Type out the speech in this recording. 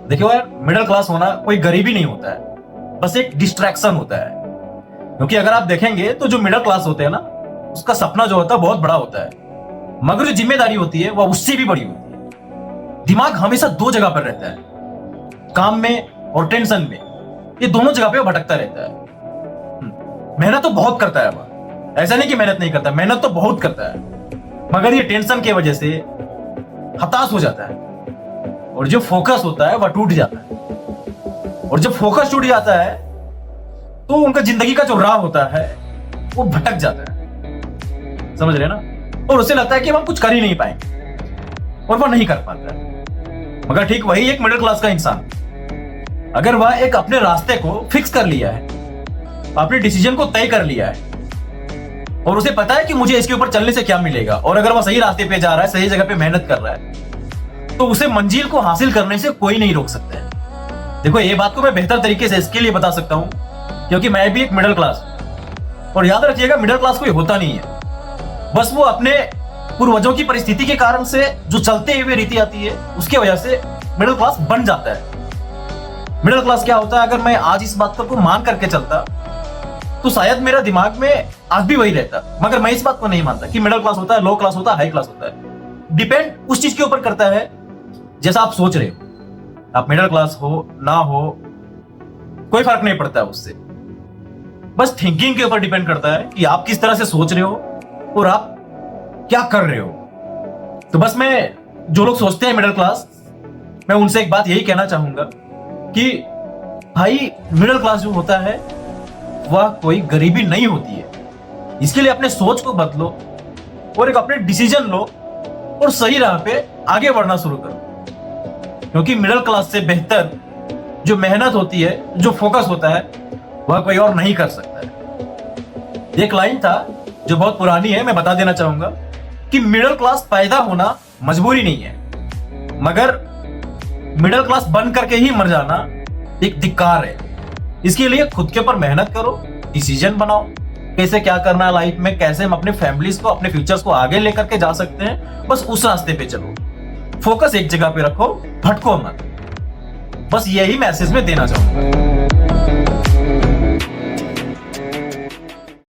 देखिए यार, middle class होना कोई गरीबी नहीं होता है, बस एक डिस्ट्रैक्शन होता है। क्योंकि अगर आप देखेंगे तो जो मिडिल क्लास होते हैं ना, उसका सपना जो होता है बहुत बड़ा होता है, मगर जो जिम्मेदारी होती है वह उससे भी बड़ी होती है। दिमाग हमेशा दो जगह पर रहता है, काम में और टेंशन में। ये दोनों जगह पे वो भटकता रहता है। मेहनत तो बहुत करता है वह, ऐसा नहीं कि मेहनत नहीं करता, मेहनत तो बहुत करता है, मगर ये टेंशन की वजह से हताश हो जाता है और जो फोकस होता है वह टूट जाता है। और जब फोकस टूट जाता है तो उनका जिंदगी का जो राह होता है वो भटक जाता है, समझ रहे हैं ना। और उसे लगता है कि हम कुछ कर ही नहीं पाएंगे और वह नहीं कर पाता है। मगर ठीक वही एक मिडिल क्लास का इंसान, अगर वह एक अपने रास्ते को फिक्स कर लिया है, अपने डिसीजन को तय कर लिया है और उसे पता है कि मुझे इसके ऊपर चलने से क्या मिलेगा, और अगर वह सही रास्ते पे जा रहा है, सही जगह पे मेहनत कर रहा है, तो उसे मंजिल को हासिल करने से कोई नहीं रोक सकता है। देखो, ये बात को मैं बेहतर तरीके से इसके लिए बता सकता हूं क्योंकि मैं भी एक मिडिल क्लास, और याद रखिएगा मिडिल क्लास कोई होता नहीं है, बस वो अपने पूर्वजों की परिस्थिति के कारण से जो चलते हुए रीति आती है उसके वजह से मिडिल क्लास बन जाता है। मिडिल क्लास क्या होता है, अगर मैं आज इस बात को मान करके चलता तो शायद मेरा दिमाग में आज भी वही रहता, मगर मैं इस बात को नहीं मानता कि मिडिल क्लास होता है, लो क्लास होता है, हाई क्लास होता है। डिपेंड उस चीज के ऊपर करता है जैसा आप सोच रहे हो। आप मिडिल क्लास हो ना हो कोई फर्क नहीं पड़ता है उससे, बस थिंकिंग के ऊपर डिपेंड करता है कि आप किस तरह से सोच रहे हो और आप क्या कर रहे हो। तो बस मैं, जो लोग सोचते हैं मिडिल क्लास, मैं उनसे एक बात यही कहना चाहूंगा कि भाई, मिडिल क्लास जो होता है वह कोई गरीबी नहीं होती है। इसके लिए अपने सोच को बदलो और एक अपने डिसीजन लो और सही राह पे आगे बढ़ना शुरू करो। क्योंकि मिडिल क्लास से बेहतर जो मेहनत होती है, जो फोकस होता है, वह कोई और नहीं कर सकता है। एक लाइन था जो बहुत पुरानी है, मैं बता देना चाहूंगा कि मिडिल क्लास पैदा होना मजबूरी नहीं है, मगर मिडिल क्लास बन करके ही मर जाना एक धिक्कार है। इसके लिए खुद के ऊपर मेहनत करो, डिसीजन बनाओ, कैसे क्या करना है लाइफ में, कैसे हम अपने फैमिलीज को, अपने फ्यूचर्स को आगे लेकर के जा सकते हैं, बस उस रास्ते पे चलो। फोकस एक जगह पे रखो, भटको मत। बस यही मैसेज मैं देना चाहूंगा।